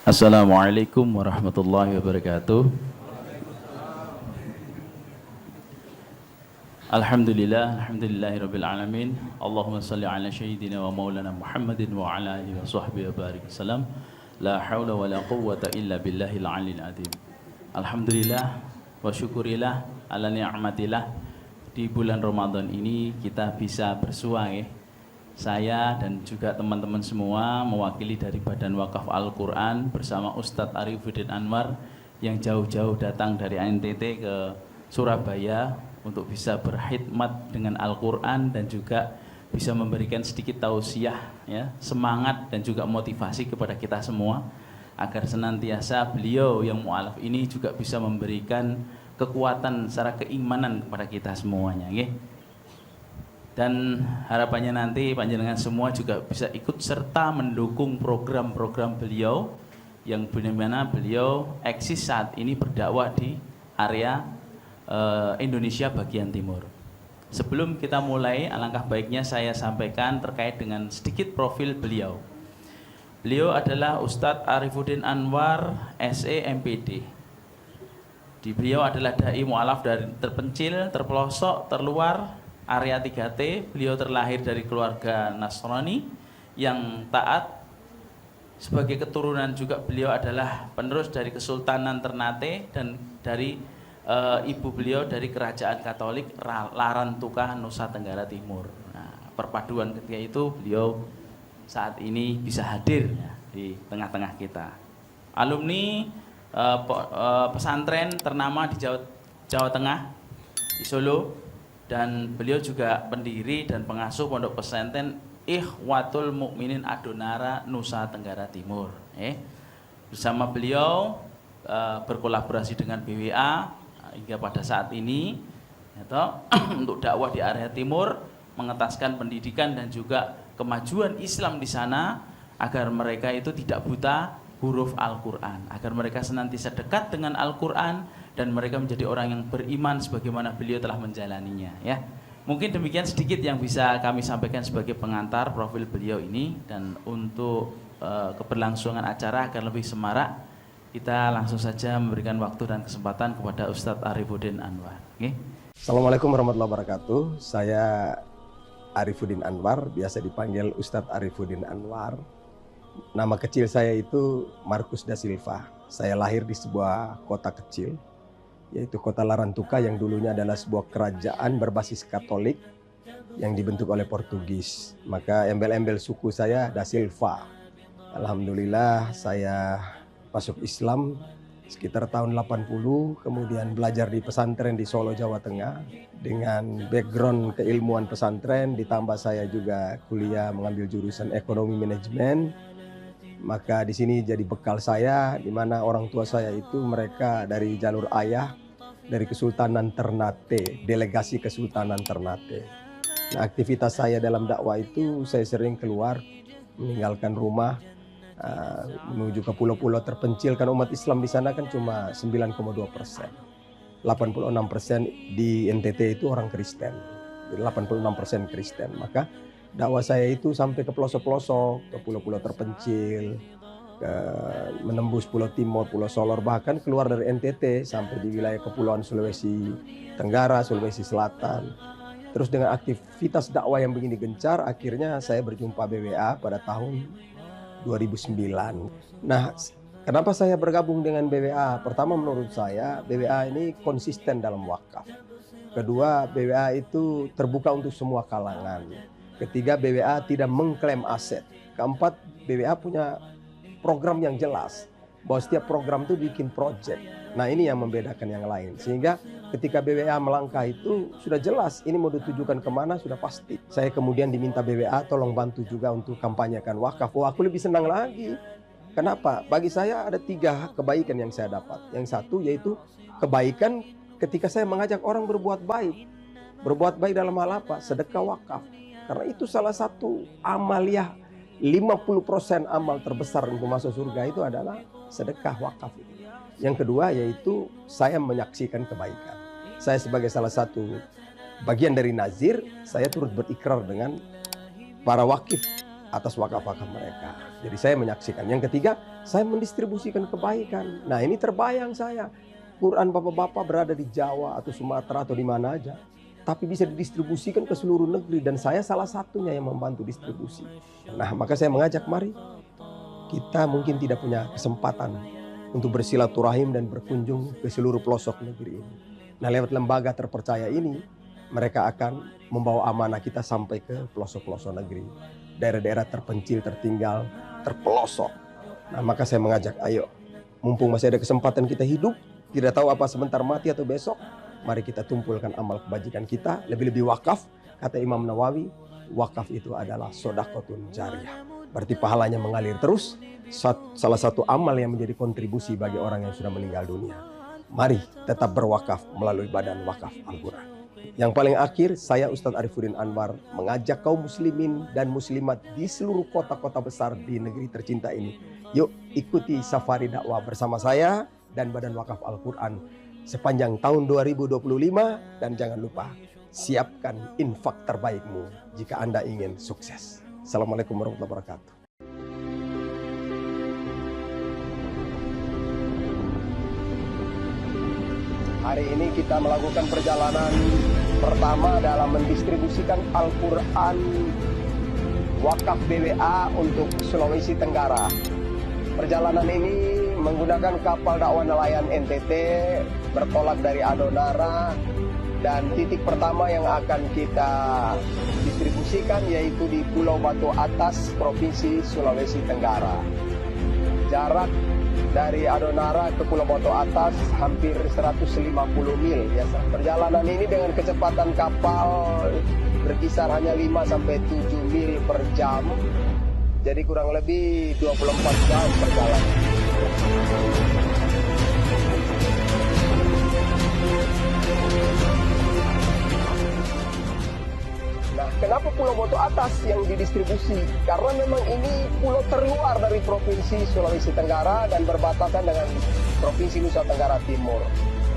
Assalamualaikum warahmatullahi wabarakatuh. Alhamdulillahirabbil alamin. Allahumma shalli ala sayyidina wa maulana Muhammadin wa ala alihi wa sahbihi wa barik wasallam. La haula wa la quwwata illa billahil aliyil azim. Alhamdulillah wa syukurillah ala ni'matillah. Di bulan Ramadan ini kita bisa bersua ya. Saya dan juga teman-teman semua mewakili dari Badan Wakaf Al-Quran bersama Ustadz Arifuddin Anwar yang jauh-jauh datang dari NTT ke Surabaya untuk bisa berkhidmat dengan Al-Quran dan juga bisa memberikan sedikit tausiah ya, semangat dan juga motivasi kepada kita semua agar senantiasa beliau yang mu'alaf ini juga bisa memberikan kekuatan secara keimanan kepada kita semuanya ya. Dan harapannya nanti panjenengan semua juga bisa ikut serta mendukung program-program beliau yang benar-benar beliau eksis saat ini berdakwah di area Indonesia bagian timur. Sebelum kita mulai, alangkah baiknya saya sampaikan terkait dengan sedikit profil beliau. Beliau adalah Ustadz Arifuddin Anwar, SE MPD. Beliau adalah dai mu'alaf dari terpencil, terpelosok, terluar area 3T. Beliau terlahir dari keluarga Nasrani yang taat. Sebagai keturunan juga beliau adalah penerus dari Kesultanan Ternate dan dari ibu beliau dari Kerajaan Katolik Larantuka, Nusa Tenggara Timur. Nah, perpaduan ketika itu beliau saat ini bisa hadir ya, di tengah-tengah kita. Alumni pesantren ternama di Jawa Tengah, di Solo. Dan beliau juga pendiri dan pengasuh pondok pesantren Ikhwatul Mukminin Adonara Nusa Tenggara Timur. Bersama beliau berkolaborasi dengan BWA hingga pada saat ini untuk dakwah di area timur, mengetaskan pendidikan dan juga kemajuan Islam di sana agar mereka itu tidak buta huruf Al-Quran, agar mereka senantiasa dekat dengan Al-Quran dan mereka menjadi orang yang beriman sebagaimana beliau telah menjalaninya ya. Mungkin demikian sedikit yang bisa kami sampaikan sebagai pengantar profil beliau ini. Dan untuk keberlangsungan acara agar lebih semarak, kita langsung saja memberikan waktu dan kesempatan kepada Ustadz Arifuddin Anwar. Assalamualaikum warahmatullahi wabarakatuh. Saya Arifuddin Anwar, biasa dipanggil Ustadz Arifuddin Anwar. Nama kecil saya itu Markus da Silva. Saya lahir di sebuah kota kecil, yaitu kota Larantuka yang dulunya adalah sebuah kerajaan berbasis Katolik yang dibentuk oleh Portugis. Maka embel-embel suku saya da Silva. Alhamdulillah saya masuk Islam sekitar tahun 80, kemudian belajar di pesantren di Solo, Jawa Tengah. Dengan background keilmuan pesantren, ditambah saya juga kuliah mengambil jurusan ekonomi manajemen. Maka di sini jadi bekal saya, di mana orang tua saya itu mereka dari jalur ayah, dari Kesultanan Ternate, delegasi Kesultanan Ternate. Nah, aktivitas saya dalam dakwah itu saya sering keluar, meninggalkan rumah, menuju ke pulau-pulau terpencil, kan umat Islam di sana kan cuma 9,2%. 86% di NTT itu orang Kristen, jadi 86% Kristen. Maka dakwah saya itu sampai ke pelosok-pelosok, ke pulau-pulau terpencil, menembus Pulau Timur, Pulau Solor, bahkan keluar dari NTT sampai di wilayah Kepulauan Sulawesi Tenggara, Sulawesi Selatan. Terus dengan aktivitas dakwah yang begini gencar, akhirnya saya berjumpa BWA pada tahun 2009. Nah, kenapa saya bergabung dengan BWA? Pertama, menurut saya BWA ini konsisten dalam wakaf. Kedua, BWA itu terbuka untuk semua kalangan. Ketiga, BWA tidak mengklaim aset. Keempat, BWA punya program yang jelas, bahwa setiap program itu bikin project. Nah, ini yang membedakan yang lain. Sehingga ketika BWA melangkah itu sudah jelas, ini mau ditujukan kemana sudah pasti. Saya kemudian diminta BWA tolong bantu juga untuk kampanyekan wakaf. Wah, aku lebih senang lagi. Kenapa? Bagi saya ada 3 kebaikan yang saya dapat. Yang satu yaitu kebaikan ketika saya mengajak orang berbuat baik. Berbuat baik dalam hal apa? Sedekah wakaf. Karena itu salah satu amaliyah, 50% amal terbesar untuk masuk surga itu adalah sedekah wakaf. Yang kedua yaitu saya menyaksikan kebaikan. Saya sebagai salah satu bagian dari nazir, saya turut berikrar dengan para wakif atas wakaf-wakaf mereka. Jadi saya menyaksikan. Yang ketiga, saya mendistribusikan kebaikan. Nah ini terbayang saya, Quran bapak-bapak berada di Jawa atau Sumatera atau di mana aja, tapi bisa didistribusikan ke seluruh negeri, dan saya salah satunya yang membantu distribusi. Nah maka saya mengajak, mari kita mungkin tidak punya kesempatan untuk bersilaturahim dan berkunjung ke seluruh pelosok negeri ini. Nah lewat lembaga terpercaya ini, mereka akan membawa amanah kita sampai ke pelosok-pelosok negeri, daerah-daerah terpencil, tertinggal, terpelosok. Nah maka saya mengajak, ayo, mumpung masih ada kesempatan kita hidup, tidak tahu apa sebentar mati atau besok, mari kita tumpulkan amal kebajikan kita, lebih-lebih wakaf. Kata Imam Nawawi, wakaf itu adalah sodaqotun jariyah. Berarti pahalanya mengalir terus, salah satu amal yang menjadi kontribusi bagi orang yang sudah meninggal dunia. Mari tetap berwakaf melalui Badan Wakaf Al-Quran. Yang paling akhir, saya Ustadz Arifuddin Anwar mengajak kaum muslimin dan muslimat di seluruh kota-kota besar di negeri tercinta ini. Yuk ikuti safari dakwah bersama saya dan Badan Wakaf Al-Quran sepanjang tahun 2025. Dan jangan lupa, siapkan infak terbaikmu jika Anda ingin sukses. Assalamualaikum warahmatullahi wabarakatuh. Hari ini kita melakukan perjalanan pertama dalam mendistribusikan Al-Quran wakaf BWA untuk Sulawesi Tenggara. Perjalanan ini menggunakan kapal dakwah nelayan NTT bertolak dari Adonara, dan titik pertama yang akan kita distribusikan yaitu di Pulau Batu Atas, Provinsi Sulawesi Tenggara. Jarak dari Adonara ke Pulau Batu Atas hampir 150 mil. Ya, perjalanan ini dengan kecepatan kapal berkisar hanya 5-7 mil per jam. Jadi kurang lebih 24 jam perjalanan. Nah, kenapa Pulau Batu Atas yang didistribusi? Karena memang ini pulau terluar dari Provinsi Sulawesi Tenggara dan berbatasan dengan Provinsi Nusa Tenggara Timur.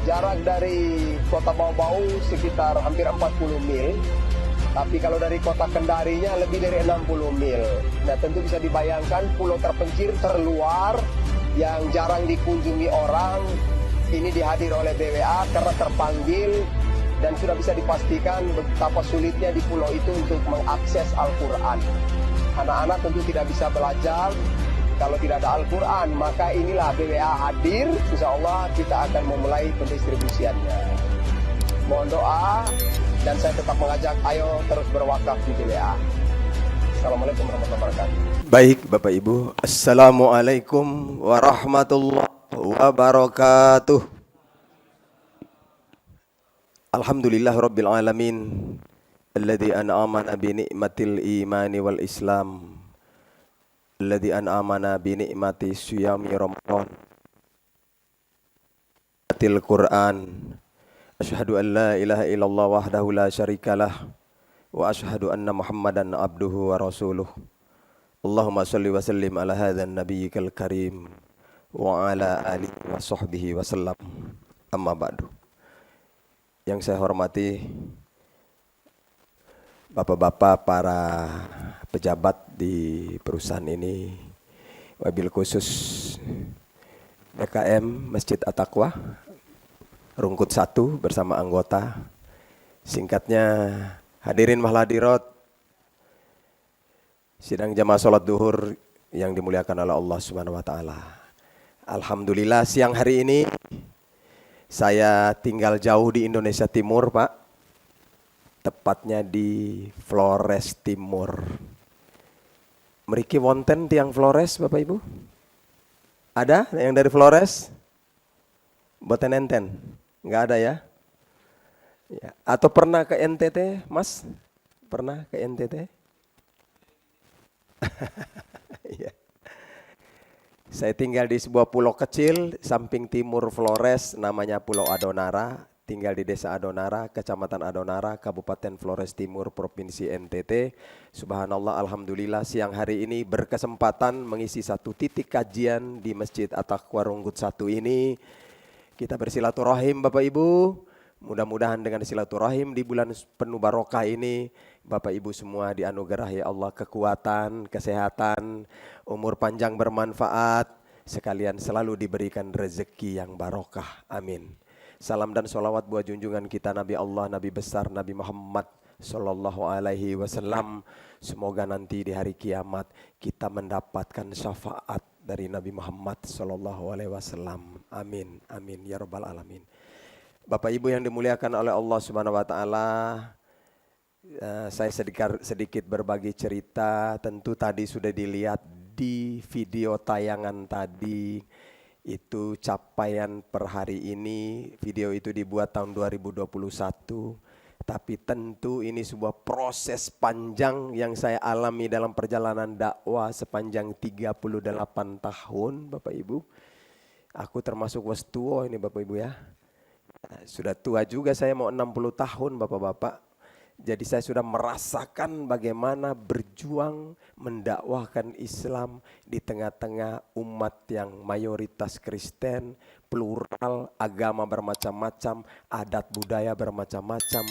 Jarak dari Kota Bau-Bau sekitar hampir 40 mil. Tapi kalau dari kota Kendarinya lebih dari 60 mil. Nah tentu bisa dibayangkan pulau terpencil, terluar, yang jarang dikunjungi orang. Ini dihadir oleh BWA karena terpanggil, dan sudah bisa dipastikan betapa sulitnya di pulau itu untuk mengakses Al-Quran. Anak-anak tentu tidak bisa belajar kalau tidak ada Al-Quran. Maka inilah BWA hadir, insya Allah kita akan memulai pendistribusiannya. Mohon doa. Dan saya tetap mengajak, ayo terus berwakaf di BWA. Assalamualaikum warahmatullahi wabarakatuh. Baik Bapak Ibu, Assalamualaikum warahmatullahi wabarakatuh. Alhamdulillah Rabbil Alamin, alladhi an'amana bi ni'matil imani wal islam, alladhi an'amana bi ni'mati siyami Ramadan, til Quran. Asyhadu an la ilaha illallah wahdahu la syarikalah, wa asyhadu anna Muhammadan abduhu wa rasuluh. Allahumma salli wa sallim ala hadzal nabiyyikal karim wa ala alihi wa sahbihi wa sallam. Amma ba'du. Yang saya hormati bapak-bapak para pejabat di perusahaan ini, wabil khusus BKM Masjid At-Taqwa Rungkut 1 bersama anggota. Singkatnya, hadirin mahladirat sidang jamaah sholat duhur yang dimuliakan oleh Allah Subhanahu wa Ta'ala. Alhamdulillah siang hari ini saya tinggal jauh di Indonesia Timur, Pak. Tepatnya di Flores Timur. Mriki wonten tiang Flores, Bapak Ibu? Ada yang dari Flores? Boten enten? Enggak ada ya? Ya. Atau pernah ke NTT, Mas? Pernah ke NTT? Ya. Saya tinggal di sebuah pulau kecil samping timur Flores, namanya Pulau Adonara. Tinggal di Desa Adonara, Kecamatan Adonara, Kabupaten Flores Timur, Provinsi NTT. Subhanallah, alhamdulillah siang hari ini berkesempatan mengisi satu titik kajian di Masjid At-Taqwa Rungkut 1 ini. Kita bersilaturahim Bapak Ibu, Mudah-mudahan dengan silaturahim di bulan penuh barokah ini, Bapak Ibu semua dianugerahi Allah kekuatan, kesehatan, umur panjang bermanfaat, sekalian selalu diberikan rezeki yang barokah. Amin. Salam dan sholawat buat junjungan kita Nabi Allah, Nabi besar Nabi Muhammad Sallallahu Alaihi Wasallam. Semoga nanti di hari kiamat kita mendapatkan syafaat dari Nabi Muhammad Sallallahu Alaihi Wasallam. Amin, amin ya rabbal alamin. Bapak Ibu yang dimuliakan oleh Allah Subhanahu Wa Taala, saya sedikit berbagi cerita. Tentu tadi sudah dilihat di video tayangan tadi. Itu capaian per hari ini, video itu dibuat tahun 2021. Tapi tentu ini sebuah proses panjang yang saya alami dalam perjalanan dakwah sepanjang 38 tahun Bapak Ibu. Aku termasuk was tua ini Bapak Ibu ya. Sudah tua juga saya, mau 60 tahun Bapak-Bapak. Jadi saya sudah merasakan bagaimana berjuang mendakwahkan Islam di tengah-tengah umat yang mayoritas Kristen, plural, agama bermacam-macam, adat budaya bermacam-macam.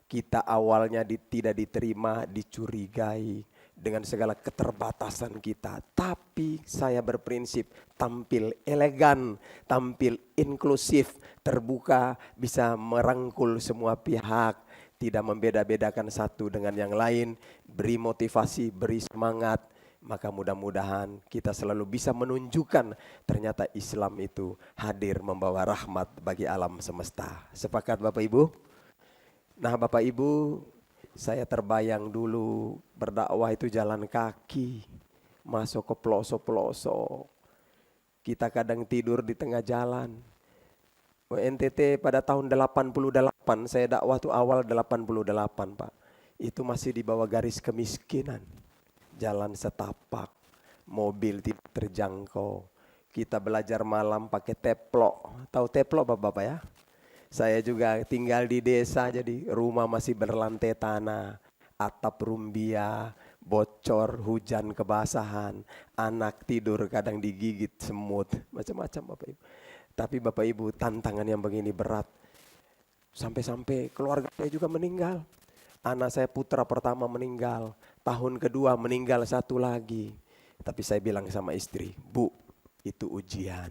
Kita awalnya tidak diterima, dicurigai dengan segala keterbatasan kita. Tapi saya berprinsip tampil elegan, tampil inklusif, terbuka, bisa merangkul semua pihak. Tidak membeda-bedakan satu dengan yang lain, beri motivasi, beri semangat, maka mudah-mudahan kita selalu bisa menunjukkan ternyata Islam itu hadir membawa rahmat bagi alam semesta. Sepakat Bapak Ibu? Nah Bapak Ibu, saya terbayang dulu berdakwah itu jalan kaki, masuk ke pelosok-pelosok. Kita kadang tidur di tengah jalan. NTT pada tahun 88, saya dakwah tuh awal 88 Pak. Itu masih di bawah garis kemiskinan. Jalan setapak, mobil tidak terjangkau. Kita belajar malam pakai teplok. Tahu teplok Bapak-Bapak ya? Saya juga tinggal di desa, jadi rumah masih berlantai tanah. Atap rumbia, bocor, hujan kebasahan. Anak tidur kadang digigit semut. Macam-macam Bapak Ibu. Tapi Bapak Ibu, tantangan yang begini berat. Sampai-sampai keluarga saya juga meninggal. Anak saya putra pertama meninggal. Tahun kedua meninggal satu lagi. Tapi saya bilang sama istri, Bu, itu ujian.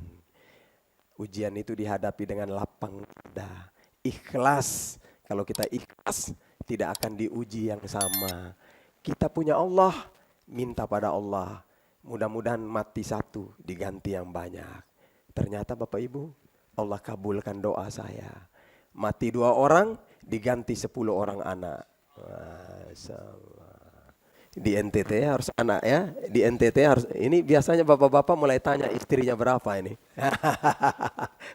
Ujian itu dihadapi dengan lapang dada. Ikhlas. Kalau kita ikhlas, tidak akan diuji yang sama. Kita punya Allah, minta pada Allah. Mudah-mudahan mati satu, diganti yang banyak. Ternyata Bapak Ibu, Allah kabulkan doa saya. Mati 2 orang, diganti 10 orang anak. Di NTT harus anak ya. Di NTT harus, ini biasanya bapak-bapak mulai tanya istrinya berapa ini.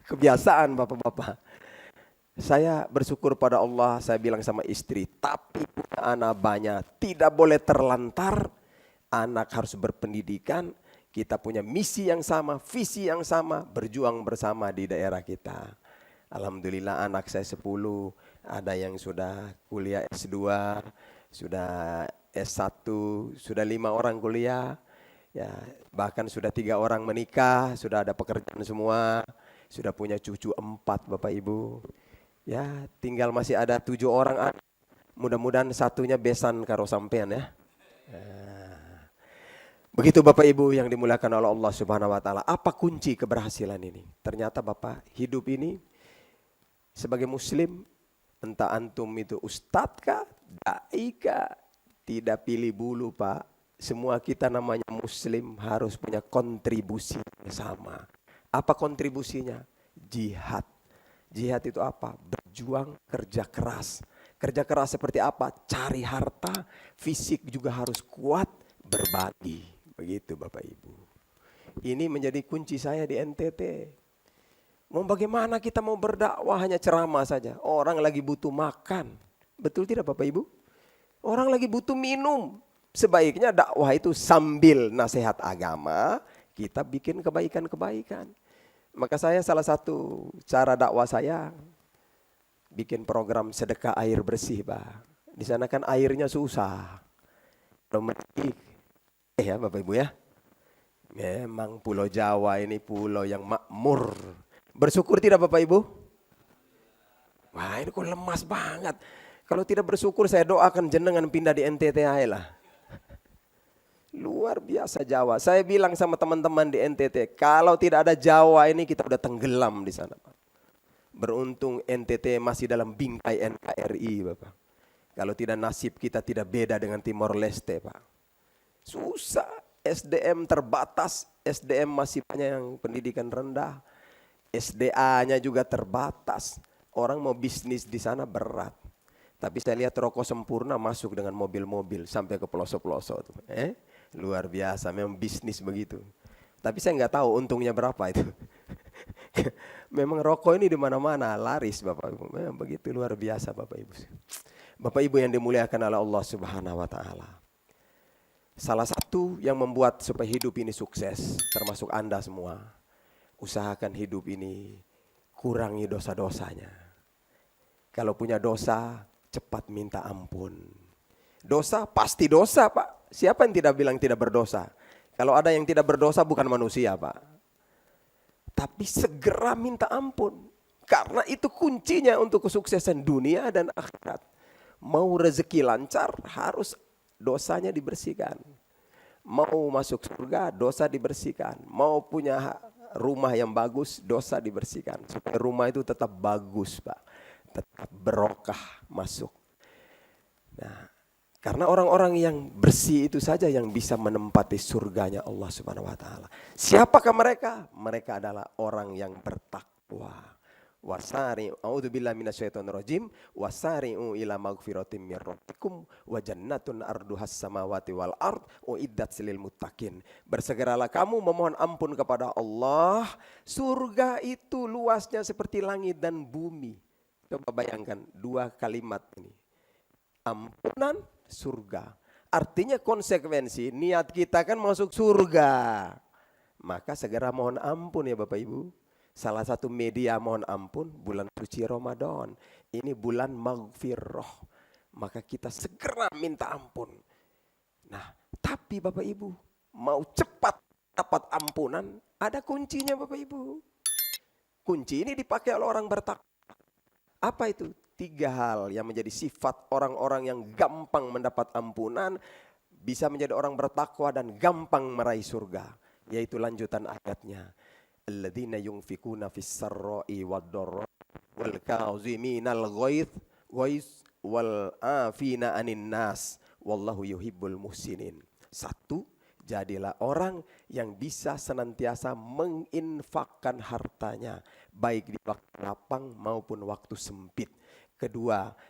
Kebiasaan bapak-bapak. Saya bersyukur pada Allah, saya bilang sama istri, tapi anak banyak, tidak boleh terlantar. Anak harus berpendidikan. Kita punya misi yang sama, visi yang sama, berjuang bersama di daerah kita. Alhamdulillah anak saya 10, ada yang sudah kuliah S2, sudah S1, sudah 5 orang kuliah, ya, bahkan sudah 3 orang menikah, sudah ada pekerjaan semua, sudah punya cucu 4 Bapak Ibu. Ya, tinggal masih ada 7 orang anak. Mudah-mudahan satunya besan karo sampean ya. Begitu Bapak Ibu yang dimuliakan oleh Allah Subhanahu Wa Taala. Apa kunci keberhasilan ini? Ternyata Bapak, hidup ini sebagai muslim, entah antum itu ustadz kah, dai kah, tidak pilih bulu Pak. Semua kita namanya muslim harus punya kontribusi yang sama. Apa kontribusinya? Jihad. Jihad itu apa? Berjuang, kerja keras. Kerja keras seperti apa? Cari harta, fisik juga harus kuat, berbagi. Begitu Bapak Ibu. Ini menjadi kunci saya di NTT. Mau bagaimana kita mau berdakwah hanya ceramah saja? Orang lagi butuh makan. Betul tidak Bapak Ibu? Orang lagi butuh minum. Sebaiknya dakwah itu sambil nasihat agama, kita bikin kebaikan-kebaikan. Maka saya salah satu cara dakwah saya bikin program sedekah air bersih Pak. Di sana kan airnya susah. Ya Bapak Ibu ya. Memang Pulau Jawa ini pulau yang makmur. Bersyukur tidak Bapak Ibu? Wah ini kok lemas banget. Kalau tidak bersyukur saya doakan jenengan pindah di NTT aja lah. Luar biasa Jawa. Saya bilang sama teman-teman di NTT, kalau tidak ada Jawa ini kita udah tenggelam di sana, Pak. Beruntung NTT masih dalam bingkai NKRI, Bapak. Kalau tidak nasib kita tidak beda dengan Timor Leste, Pak. Susah, SDM terbatas, SDM masih banyak yang pendidikan rendah, SDA-nya juga terbatas. Orang mau bisnis di sana berat. Tapi saya lihat Rokok Sempurna masuk dengan mobil-mobil sampai ke pelosok-pelosok. Luar biasa, memang bisnis begitu. Tapi saya nggak tahu untungnya berapa itu. Memang rokok ini di mana-mana laris Bapak Ibu. Memang begitu luar biasa Bapak Ibu. Bapak Ibu yang dimuliakan oleh Allah Subhanahu wa taala. Salah satu yang membuat supaya hidup ini sukses, termasuk Anda semua, usahakan hidup ini kurangi dosa-dosanya. Kalau punya dosa, cepat minta ampun. Dosa pasti dosa Pak. Siapa yang tidak bilang tidak berdosa? Kalau ada yang tidak berdosa bukan manusia Pak. Tapi segera minta ampun. Karena itu kuncinya untuk kesuksesan dunia dan akhirat. Mau rezeki lancar harus dosanya dibersihkan. Mau masuk surga dosa dibersihkan. Mau punya rumah yang bagus dosa dibersihkan. Supaya rumah itu tetap bagus Pak. Tetap berokah masuk. Nah, karena orang-orang yang bersih itu saja yang bisa menempati surganya Allah Subhanahu wa taala. Siapakah mereka? Mereka adalah orang yang bertakwa. Wasari'u a'udzubillahi minasyaitonirrajim wasari'u ila magfiratim mir rabbikum wa jannatun arduhas samawati wal ard uiddat lil muttaqin. Bersegeralah kamu memohon ampun kepada Allah. Surga itu luasnya seperti langit dan bumi. Coba bayangkan dua kalimat ini. Ampunan, surga. Artinya konsekuensi niat kita kan masuk surga. Maka segera mohon ampun ya Bapak Ibu. Salah satu media mohon ampun bulan suci Ramadan. Ini bulan maghfirah. Maka kita segera minta ampun. Nah, tapi Bapak Ibu mau cepat dapat ampunan, ada kuncinya Bapak Ibu. Kunci ini dipakai oleh orang bertakwa. Apa itu? 3 hal yang menjadi sifat orang-orang yang gampang mendapat ampunan, bisa menjadi orang bertakwa dan gampang meraih surga. Yaitu lanjutan ayatnya. Alladzina yunfikuna fis sarra'i wad dharra wal kaziminal ghaidz wal afina 'anin nas wallahu yuhibbul muhsinin. 1, jadilah orang yang bisa senantiasa menginfakkan hartanya baik di waktu lapang maupun waktu sempit. 2,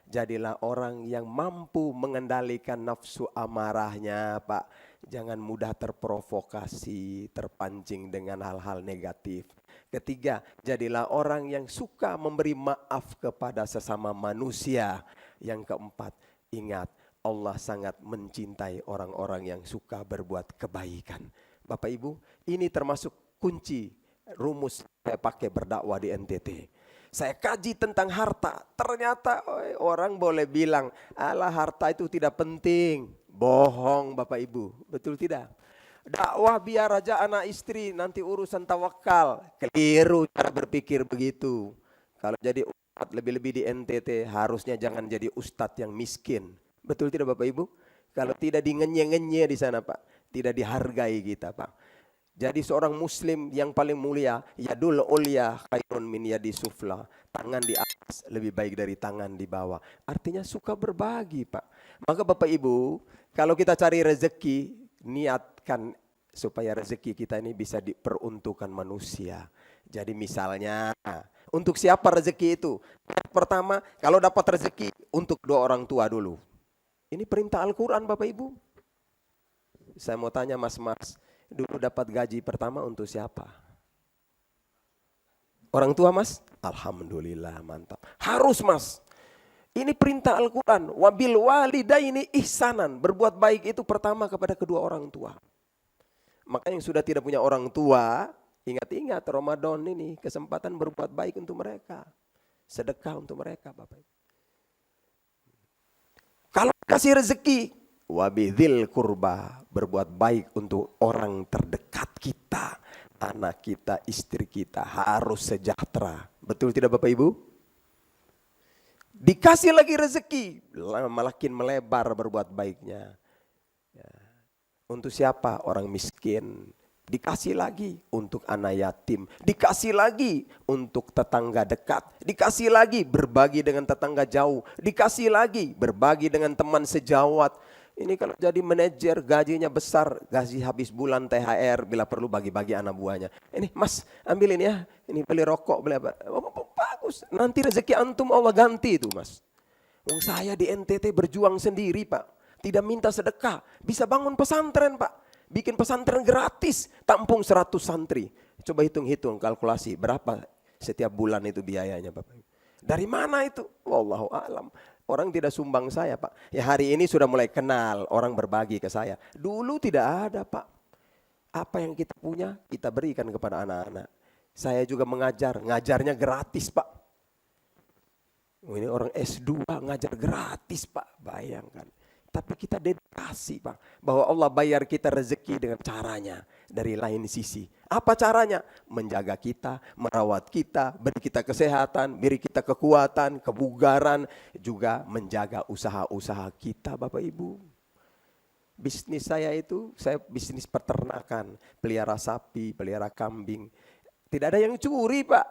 jadilah orang yang mampu mengendalikan nafsu amarahnya, Pak. Jangan mudah terprovokasi, terpancing dengan hal-hal negatif. 3, jadilah orang yang suka memberi maaf kepada sesama manusia. Yang 4, ingat Allah sangat mencintai orang-orang yang suka berbuat kebaikan. Bapak Ibu, ini termasuk kunci rumus saya pakai berdakwah di NTT. Saya kaji tentang harta, ternyata orang boleh bilang, alah harta itu tidak penting. Bohong Bapak Ibu, betul tidak? Dakwah biar aja anak istri, nanti urusan tawakal. Keliru cara berpikir begitu. Kalau jadi ustadz lebih-lebih di NTT, harusnya jangan jadi ustadz yang miskin. Betul tidak Bapak Ibu? Kalau tidak dingenye-ngenye di sana Pak, tidak dihargai kita Pak. Jadi seorang muslim yang paling mulia, yadul ulya khairun min yadi sufla. Tangan di atas lebih baik dari tangan di bawah. Artinya suka berbagi Pak. Maka Bapak Ibu, kalau kita cari rezeki, niatkan supaya rezeki kita ini bisa diperuntukkan manusia. Jadi misalnya, untuk siapa rezeki itu? Pertama, kalau dapat rezeki untuk 2 orang tua dulu. Ini perintah Al-Quran Bapak Ibu. Saya mau tanya Mas, dulu dapat gaji pertama untuk siapa? Orang tua Mas? Alhamdulillah mantap. Harus Mas. Ini perintah Al-Quran. Wabil walidaini ihsanan. Berbuat baik itu pertama kepada kedua orang tua. Maka yang sudah tidak punya orang tua, ingat-ingat Ramadan ini kesempatan berbuat baik untuk mereka. Sedekah untuk mereka Bapak. Kalau kasih rezeki, wabidzil kurba, berbuat baik untuk orang terdekat kita, anak kita, istri kita harus sejahtera. Betul tidak Bapak Ibu? Dikasih lagi rezeki, makin melebar berbuat baiknya. Ya. Untuk siapa? Orang miskin. Dikasih lagi untuk anak yatim. Dikasih lagi untuk tetangga dekat. Dikasih lagi berbagi dengan tetangga jauh. Dikasih lagi berbagi dengan teman sejawat. Ini kalau jadi manajer gajinya besar, gaji habis bulan THR, bila perlu bagi-bagi anak buahnya. Ini mas ambil ini ya, ini beli rokok, beli apa. Bagus, nanti rezeki antum Allah ganti itu mas. Saya di NTT berjuang sendiri pak, tidak minta sedekah, bisa bangun pesantren pak. Bikin pesantren gratis, tampung 100 santri. Coba hitung-hitung kalkulasi berapa setiap bulan itu biayanya Bapak. Dari mana itu? Wallahu a'lam. Orang tidak sumbang saya Pak. Ya hari ini sudah mulai kenal, orang berbagi ke saya. Dulu tidak ada Pak. Apa yang kita punya kita berikan kepada anak-anak. Saya juga mengajar, ngajarnya gratis Pak. Ini orang S2 ngajar gratis Pak, bayangkan. Tapi kita dedikasi Pak, bahwa Allah bayar kita rezeki dengan caranya dari lain sisi. Apa caranya? Menjaga kita, merawat kita, beri kita kesehatan, beri kita kekuatan, kebugaran, juga menjaga usaha-usaha kita Bapak Ibu. Bisnis saya itu, saya bisnis peternakan, pelihara sapi, pelihara kambing. Tidak ada yang curi Pak,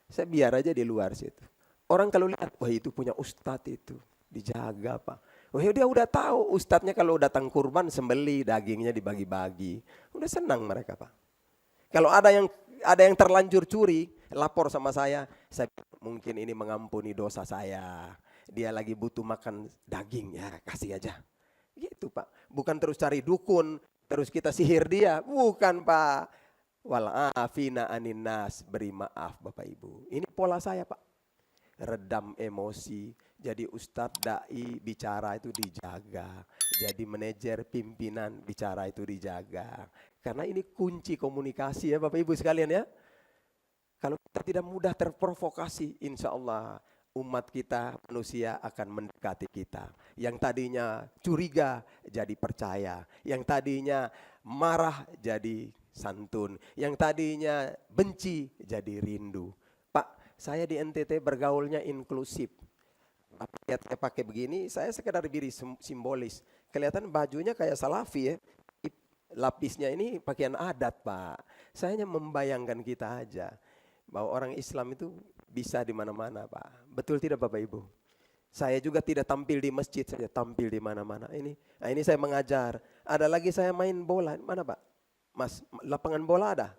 saya biar aja di luar situ. Orang kalau lihat, wah itu punya ustadz itu, dijaga Pak. Oh dia udah tahu ustadznya kalau datang kurban sembeli dagingnya dibagi-bagi. Udah senang mereka Pak. Kalau ada yang terlanjur curi, lapor sama saya mungkin ini mengampuni dosa saya. Dia lagi butuh makan daging, ya kasih aja. Gitu Pak. Bukan terus cari dukun, terus kita sihir dia. Bukan Pak. Wal'afina anin nas, beri maaf Bapak Ibu. Ini pola saya Pak. Redam emosi, jadi ustadz, da'i, bicara itu dijaga. Jadi manajer, pimpinan, bicara itu dijaga. Karena ini kunci komunikasi ya Bapak Ibu sekalian ya. Kalau kita tidak mudah terprovokasi, insya Allah umat kita, manusia akan mendekati kita. Yang tadinya curiga jadi percaya. Yang tadinya marah jadi santun. Yang tadinya benci jadi rindu. Pak, saya di NTT bergaulnya inklusif. Lihat saya pakai begini, saya sekedar diri simbolis. Kelihatan bajunya kayak salafi ya. Lapisnya ini pakaian adat Pak. Saya hanya membayangkan kita aja. Bahwa orang Islam itu bisa di mana-mana Pak. Betul tidak Bapak Ibu? Saya juga tidak tampil di masjid, saya tampil di mana-mana. Ini saya mengajar. Ada lagi saya main bola. Mana Pak? Mas, lapangan bola ada?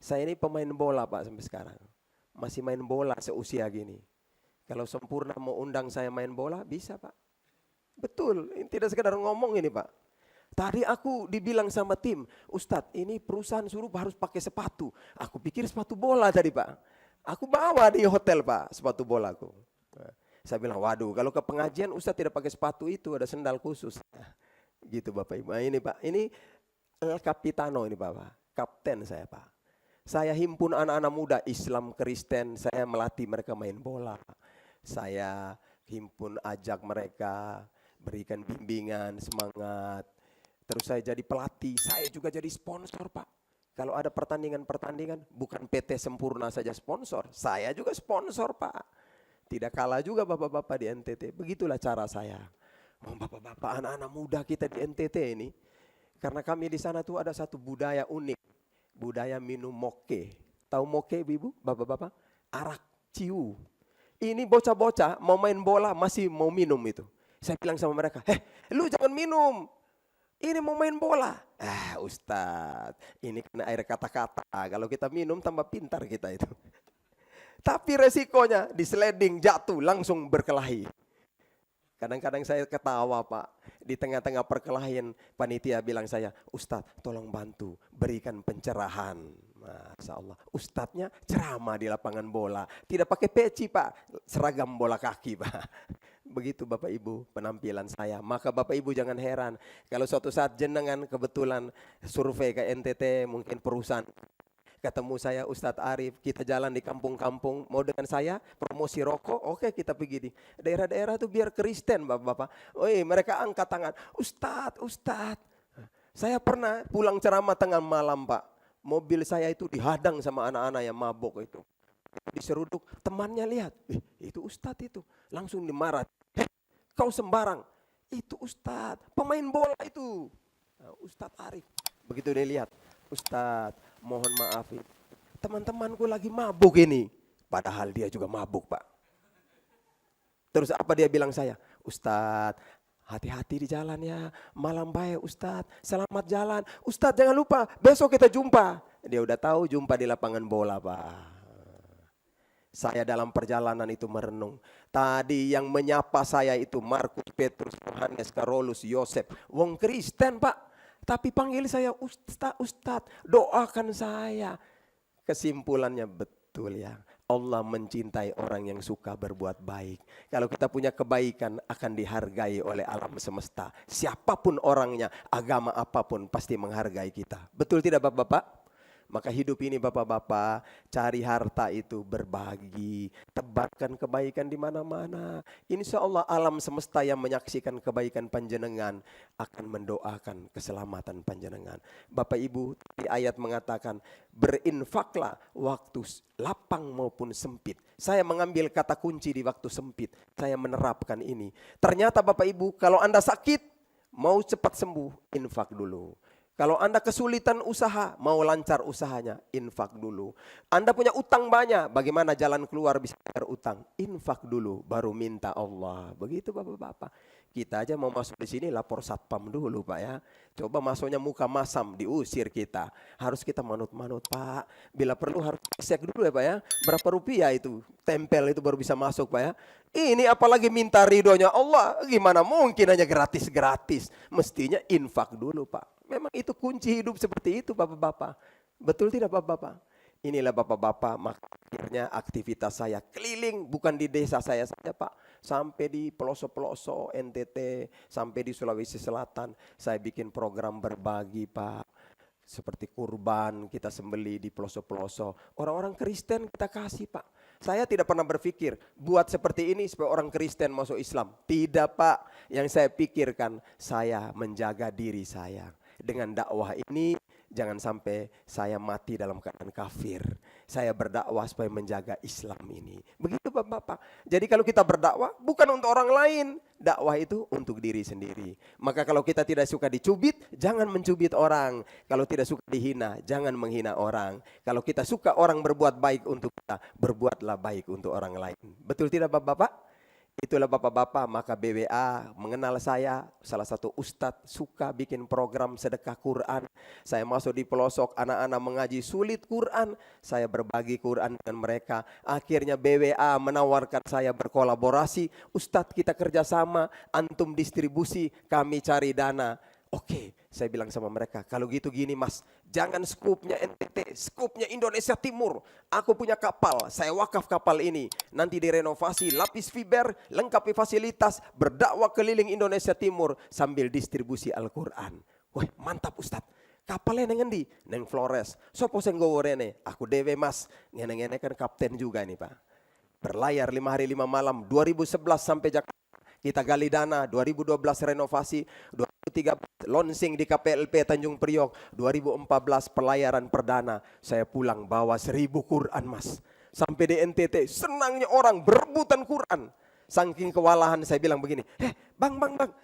Saya ini pemain bola Pak sampai sekarang. Masih main bola seusia gini. Kalau sempurna mau undang saya main bola, bisa Pak. Betul, ini tidak sekedar ngomong ini Pak. Tadi aku dibilang sama tim, Ustadz ini perusahaan suruh harus pakai sepatu. Aku pikir sepatu bola tadi Pak. Aku bawa di hotel Pak sepatu bolaku. Saya bilang, waduh kalau ke pengajian Ustadz tidak pakai sepatu itu, ada sendal khusus. Gitu Bapak Ibu. Nah, ini Pak, ini El Capitano ini Bapak, kapten saya Pak. Saya himpun anak-anak muda Islam Kristen, saya melatih mereka main bola. Saya himpun ajak mereka, berikan bimbingan, semangat. Terus saya jadi pelatih, saya juga jadi sponsor Pak. Kalau ada pertandingan-pertandingan, bukan PT Sempurna saja sponsor, saya juga sponsor Pak. Tidak kalah juga bapak-bapak di NTT, begitulah cara saya. Mau bapak-bapak anak-anak muda kita di NTT ini, karena kami di sana tuh ada satu budaya unik. Budaya minum moke. Tahu moke ibu, bapak-bapak? Arak, ciu. Ini bocah-bocah mau main bola masih mau minum itu. Saya bilang sama mereka, lu jangan minum. Ini mau main bola. Ustadz, ini kena air kata-kata. Kalau kita minum tambah pintar kita itu. Tapi resikonya di sliding jatuh langsung berkelahi. Kadang-kadang saya ketawa Pak, di tengah-tengah perkelahian panitia bilang saya, Ustadz tolong bantu berikan pencerahan. Masya Allah, ustadznya ceramah di lapangan bola, tidak pakai peci Pak, seragam bola kaki Pak. Begitu Bapak Ibu penampilan saya, maka Bapak Ibu jangan heran. Kalau suatu saat jenengan kebetulan survei ke NTT, mungkin perusahaan, ketemu saya Ustadz Arif, kita jalan di kampung-kampung, mau dengan saya promosi rokok, oke kita pergi di daerah-daerah itu biar Kristen bapak-bapak. Mereka angkat tangan, Ustadz. Saya pernah pulang ceramah tengah malam Pak, mobil saya itu dihadang sama anak-anak yang mabok itu. diseruduk, temannya lihat, itu Ustadz itu. Langsung dimarah, kau sembarang, itu Ustadz, pemain bola itu. Nah, Ustadz Arif, begitu dia lihat, Ustadz mohon maaf, teman-temanku lagi mabuk ini. Padahal dia juga mabuk, Pak. Terus apa dia bilang saya? Ustadz, hati-hati di jalan ya, malam baik Ustadz, selamat jalan. Ustadz jangan lupa, besok kita jumpa. Dia udah tahu jumpa di lapangan bola, Pak. Saya dalam perjalanan itu merenung. Tadi yang menyapa saya itu Markus, Petrus, Yohanes, Karolus, Yosef. Wong Kristen, Pak. Tapi panggil saya Ustadz, doakan saya. Kesimpulannya betul ya. Allah mencintai orang yang suka berbuat baik. Kalau kita punya kebaikan akan dihargai oleh alam semesta. Siapapun orangnya, agama apapun pasti menghargai kita. Betul tidak Bapak-Bapak? Maka hidup ini Bapak-Bapak, cari harta itu berbagi, tebarkan kebaikan di mana-mana. Insya Allah alam semesta yang menyaksikan kebaikan panjenengan akan mendoakan keselamatan panjenengan. Bapak Ibu, di ayat mengatakan berinfaklah waktu lapang maupun sempit. Saya mengambil kata kunci di waktu sempit. Saya menerapkan ini. Ternyata Bapak Ibu, kalau Anda sakit, mau cepat sembuh, infak dulu. Kalau Anda kesulitan usaha, mau lancar usahanya, infak dulu. Anda punya utang banyak, bagaimana jalan keluar bisa bayar utang? Infak dulu, baru minta Allah. Begitu Bapak-Bapak. Kita aja mau masuk di sini lapor satpam dulu Pak ya. Coba masuknya muka masam, diusir kita. Harus kita manut-manut Pak. Bila perlu harus cek dulu ya Pak ya. Berapa rupiah itu, tempel itu baru bisa masuk Pak ya. Ini apalagi minta ridhonya Allah, gimana mungkin hanya gratis-gratis. Mestinya infak dulu Pak. Memang itu kunci hidup seperti itu Bapak-Bapak. Betul tidak Bapak-Bapak? Inilah Bapak-Bapak, maka akhirnya aktivitas saya keliling, bukan di desa saya saja Pak. Sampai di pelosok-pelosok NTT, sampai di Sulawesi Selatan. Saya bikin program berbagi Pak. Seperti kurban kita sembeli di pelosok-pelosok. Orang-orang Kristen kita kasih Pak. Saya tidak pernah berpikir buat seperti ini supaya orang Kristen masuk Islam. Tidak Pak, yang saya pikirkan saya menjaga diri saya. Dengan dakwah ini jangan sampai saya mati dalam keadaan kafir. Saya berdakwah supaya menjaga Islam ini. Begitu Bapak-Bapak. Jadi kalau kita berdakwah bukan untuk orang lain. Dakwah itu untuk diri sendiri. Maka kalau kita tidak suka dicubit, jangan mencubit orang. Kalau tidak suka dihina, jangan menghina orang. Kalau kita suka orang berbuat baik untuk kita, berbuatlah baik untuk orang lain. Betul tidak Bapak-Bapak? Itulah Bapak-Bapak, maka BWA mengenal saya, salah satu ustadz suka bikin program sedekah Quran. Saya masuk di pelosok, anak-anak mengaji sulit Quran, saya berbagi Quran dengan mereka. Akhirnya BWA menawarkan saya berkolaborasi, ustadz kita kerjasama, antum distribusi, kami cari dana. Oke, saya bilang sama mereka, kalau gitu gini mas, jangan skupnya NTT, skupnya Indonesia Timur. Aku punya kapal, saya wakaf kapal ini. Nanti direnovasi, lapis fiber, lengkapi fasilitas, berdakwah keliling Indonesia Timur sambil distribusi Al-Quran. Wah mantap Ustadz, kapalnya nengendi? Neng Flores, sopo sing nggowo rene? Aku dewe mas, ngene-ngene kan kapten juga nih Pak. Berlayar 5 hari 5 malam, 2011 sampai Jakarta. Kita gali dana, 2012 renovasi, 2013 launching di KPLP Tanjung Priok, 2014 pelayaran perdana. Saya pulang bawa 1000 Quran mas. Sampai di NTT, senangnya orang berebutan Quran. Saking kewalahan saya bilang begini, bang,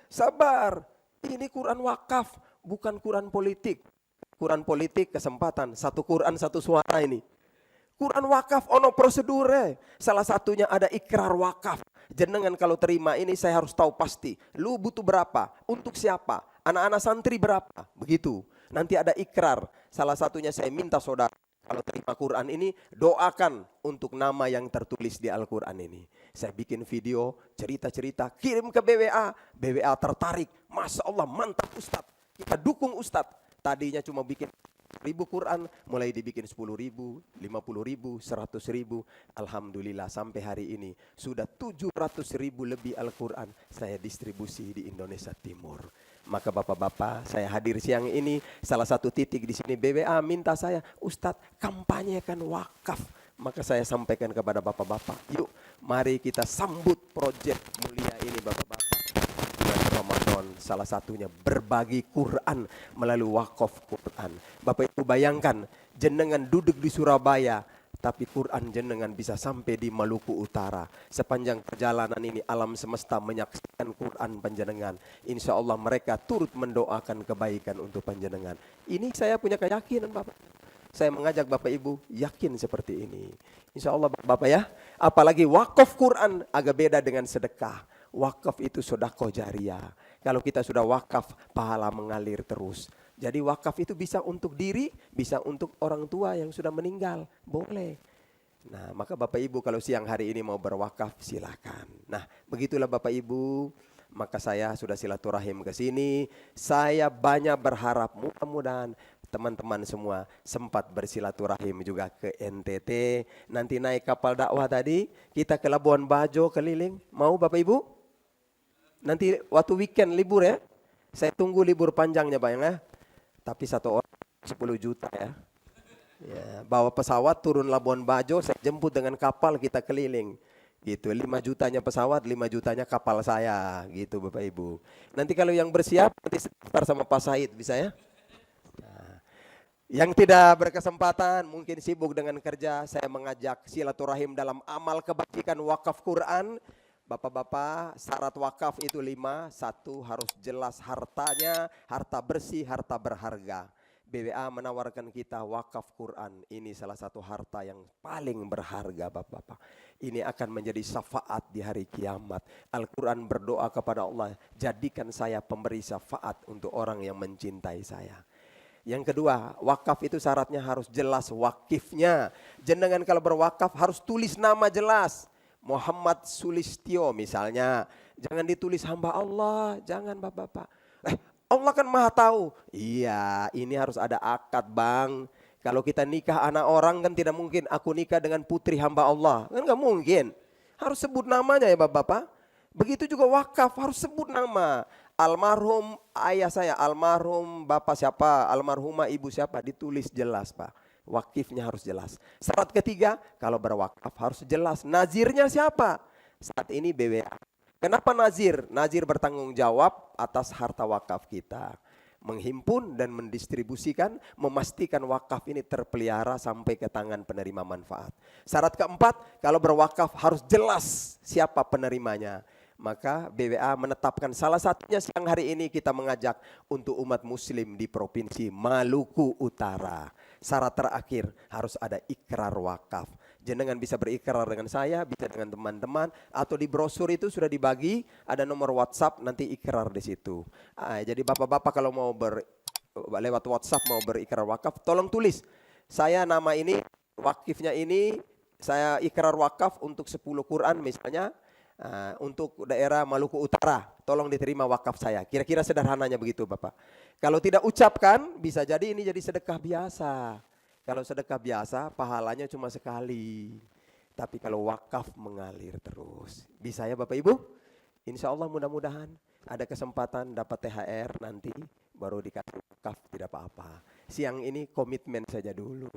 sabar. Ini Quran wakaf, bukan Quran politik. Quran politik kesempatan, satu Quran satu suara ini. Quran wakaf ono prosedure. Salah satunya ada ikrar wakaf. Jenengan kalau terima ini saya harus tahu pasti. Lu butuh berapa? Untuk siapa? Anak-anak santri berapa? Begitu. Nanti ada ikrar. Salah satunya saya minta saudara kalau terima Quran ini doakan untuk nama yang tertulis di Al-Quran ini. Saya bikin video cerita-cerita kirim ke BWA. BWA tertarik. Masya Allah mantap Ustadz. Kita dukung Ustadz. Tadinya cuma bikin 1000 Quran, mulai dibikin 10.000, 50.000, 100.000. Alhamdulillah sampai hari ini sudah 700.000 lebih Al-Quran saya distribusi di Indonesia Timur. Maka bapak-bapak, saya hadir siang ini salah satu titik di sini BWA minta saya, Ustadz kampanyekan wakaf. Maka saya sampaikan kepada bapak-bapak, yuk mari kita sambut proyek mulia ini bapak-bapak. Ramadan salah satunya berbagi Quran melalui wakaf Quran. Bapak Ibu bayangkan jenengan duduk di Surabaya Tapi Quran jenengan bisa sampai di Maluku Utara. Sepanjang perjalanan ini alam semesta menyaksikan Quran panjenengan. Insya Allah mereka turut mendoakan kebaikan untuk panjenengan. Ini saya punya keyakinan Bapak. Saya mengajak Bapak Ibu yakin seperti ini. Insya Allah Bapak ya. Apalagi wakaf Quran agak beda dengan sedekah. Wakaf itu sedekah jariah. Kalau kita sudah wakaf, pahala mengalir terus. Jadi wakaf itu bisa untuk diri, bisa untuk orang tua yang sudah meninggal. Boleh. Nah, maka Bapak Ibu kalau siang hari ini mau berwakaf, silakan. Nah, begitulah Bapak Ibu. Maka saya sudah silaturahim ke sini. Saya banyak berharap mudah-mudahan teman-teman semua sempat bersilaturahim juga ke NTT. Nanti naik kapal dakwah tadi, kita ke Labuan Bajo keliling. Mau Bapak Ibu? Nanti waktu weekend libur ya. Saya tunggu libur panjangnya Bang ya. Tapi satu orang 10 juta ya. Ya, bawa pesawat turun Labuan Bajo, saya jemput dengan kapal kita keliling. Gitu, 5 jutanya pesawat, 5 jutanya kapal saya. Gitu Bapak Ibu. Nanti kalau yang bersiap, nanti sekitar sama Pak Said bisa ya. Nah, yang tidak berkesempatan, mungkin sibuk dengan kerja, saya mengajak silaturahim dalam amal kebajikan wakaf Quran. Bapak-bapak, syarat wakaf itu 5. 1, harus jelas hartanya, harta bersih, harta berharga. BWA menawarkan kita wakaf Quran. Ini salah satu harta yang paling berharga Bapak-bapak. Ini akan menjadi syafaat di hari kiamat. Al-Quran berdoa kepada Allah, jadikan saya pemberi syafaat untuk orang yang mencintai saya. Yang kedua, wakaf itu syaratnya harus jelas wakifnya. Jenengan kalau berwakaf harus tulis nama jelas. Muhammad Sulistyo misalnya, jangan ditulis hamba Allah, jangan Bapak-bapak. Allah kan maha tahu. Iya, ini harus ada akad Bang. Kalau kita nikah anak orang kan tidak mungkin aku nikah dengan putri hamba Allah. Kan gak mungkin. Harus sebut namanya ya Bapak-bapak. Begitu juga wakaf harus sebut nama. Almarhum ayah saya, almarhum bapak siapa, almarhumah ibu siapa, ditulis jelas Pak. Wakifnya harus jelas. Syarat ketiga, kalau berwakaf harus jelas. Nazirnya siapa? Saat ini BWA. Kenapa nazir? Nazir bertanggung jawab atas harta wakaf kita. Menghimpun dan mendistribusikan, memastikan wakaf ini terpelihara sampai ke tangan penerima manfaat. Syarat keempat, kalau berwakaf harus jelas siapa penerimanya. Maka BWA menetapkan salah satunya siang hari ini kita mengajak untuk umat muslim di Provinsi Maluku Utara. Syarat terakhir harus ada ikrar wakaf. Jenengan bisa berikrar dengan saya, bisa dengan teman-teman, atau di brosur itu sudah dibagi, ada nomor WhatsApp, nanti ikrar di situ. Jadi bapak-bapak kalau mau lewat WhatsApp mau berikrar wakaf, tolong tulis. Saya nama ini, wakifnya ini, saya ikrar wakaf untuk 10 Quran misalnya, untuk daerah Maluku Utara, tolong diterima wakaf saya. Kira-kira sederhananya begitu Bapak. Kalau tidak ucapkan, bisa jadi ini jadi sedekah biasa. Kalau sedekah biasa, pahalanya cuma sekali. Tapi kalau wakaf mengalir terus. Bisa ya Bapak Ibu? Insya Allah mudah-mudahan ada kesempatan dapat THR nanti, baru dikasih wakaf, tidak apa-apa. Siang ini komitmen saja dulu.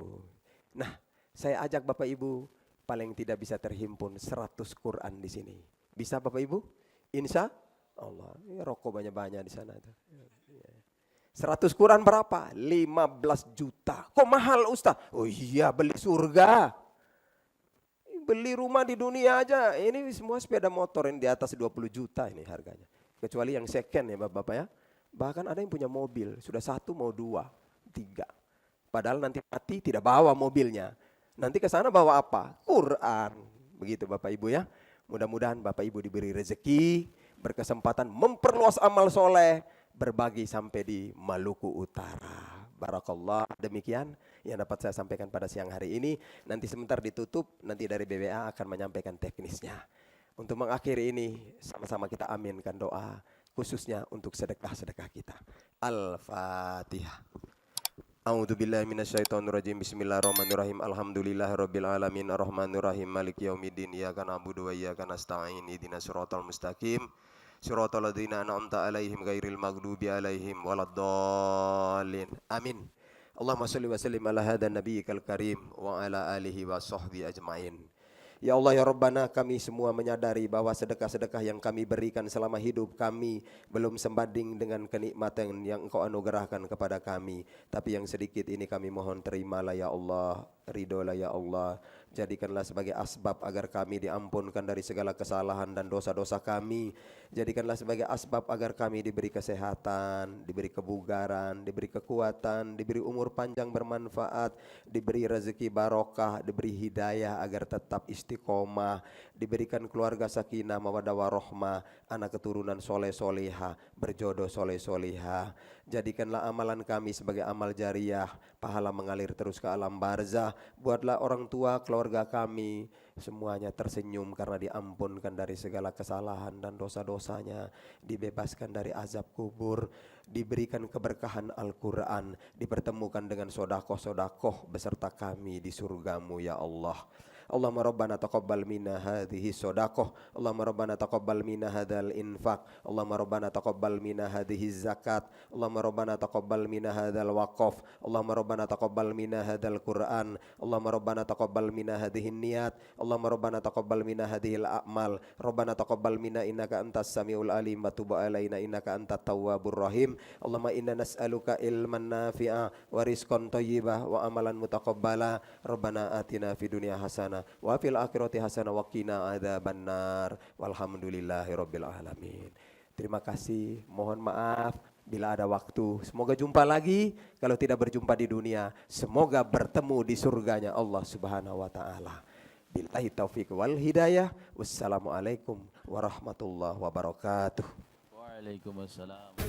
Nah, saya ajak Bapak Ibu, paling tidak bisa terhimpun 100 Quran di sini. Bisa Bapak Ibu? Insya Allah. Ya, rokok banyak-banyak di sana. 100 Quran berapa? 15 juta. Kok mahal Ustaz? Oh iya, beli surga. Beli rumah di dunia aja. Ini semua sepeda motor yang di atas 20 juta ini harganya. Kecuali yang second ya Bapak-bapak ya. Bahkan ada yang punya mobil. Sudah 1 mau 2, 3. Padahal nanti mati tidak bawa mobilnya. Nanti ke sana bawa apa? Quran. Begitu Bapak Ibu ya. Mudah-mudahan Bapak Ibu diberi rezeki, berkesempatan memperluas amal soleh, berbagi sampai di Maluku Utara. Barakallah. Demikian yang dapat saya sampaikan pada siang hari ini. Nanti sebentar ditutup, nanti dari BWA akan menyampaikan teknisnya. Untuk mengakhiri ini, sama-sama kita aminkan doa, khususnya untuk sedekah-sedekah kita. Al-Fatihah. A'udzu billahi minasyaitonir rajim. Bismillahirrahmanirrahim. Alhamdulillahirabbil alamin arrahmanirrahim maliki yaumiddin. Iyyaka na'budu wa iyyaka nasta'in. Ihdinas siratal mustaqim. Siratal ladzina an'amta 'alaihim ghairil maghdubi 'alaihim waladdallin. Amin. Allahumma shalli wa sallim ala hadan nabiyyikal karim wa ala alihi wa sahbihi ajmain. Ya Allah ya Rabbana, kami semua menyadari bahwa sedekah-sedekah yang kami berikan selama hidup kami belum sebanding dengan kenikmatan yang Engkau anugerahkan kepada kami. Tapi yang sedikit ini kami mohon terimalah ya Allah, ridholah ya Allah. Jadikanlah sebagai asbab agar kami diampunkan dari segala kesalahan dan dosa-dosa kami. Jadikanlah sebagai asbab agar kami diberi kesehatan, diberi kebugaran, diberi kekuatan, diberi umur panjang bermanfaat, diberi rezeki barokah, diberi hidayah agar tetap istiqomah, diberikan keluarga sakinah mawaddah warahmah, anak keturunan soleh soleha, berjodoh soleh soleha. Jadikanlah amalan kami sebagai amal jariah, pahala mengalir terus ke alam barzah. Buatlah orang tua, keluarga kami semuanya tersenyum karena diampunkan dari segala kesalahan dan dosa-dosanya, dibebaskan dari azab kubur, diberikan keberkahan Al-Quran, dipertemukan dengan sodakoh-sodakoh beserta kami di surgamu ya Allah. Allahumma rabbana taqabbal minna hadhihi sodakoh, Allahumma rabbana taqabbal minna hadhal infaq, Allahumma rabbana taqabbal minna hadhihi zakat, Allahumma rabbana taqabbal minna hadhal waqaf, Allahumma rabbana taqabbal minna hadhal Quran, Allahumma rabbana taqabbal minna hadhihi niyat, Allahumma rabbana taqabbal minna hadhil a'mal, Rabbana taqabbal minna innaka antas samiul alim wa tub alaina innaka antat tawwabur rahim. Allahumma inna nas'aluka ilman nafi'a wa rizqan thayyibah wa amalan mutaqabbala. Rabbana atina fid dunya hasanah wa fil akhirati hasanah wa qina adzabannar. Walhamdulillahirabbil alamin. Terima kasih, mohon maaf bila ada waktu. Semoga jumpa lagi. Kalau tidak berjumpa di dunia, semoga bertemu di surganya Allah Subhanahu wa taala. Billahi taufiq wal hidayah. Wassalamualaikum warahmatullahi wabarakatuh. Waalaikumsalam.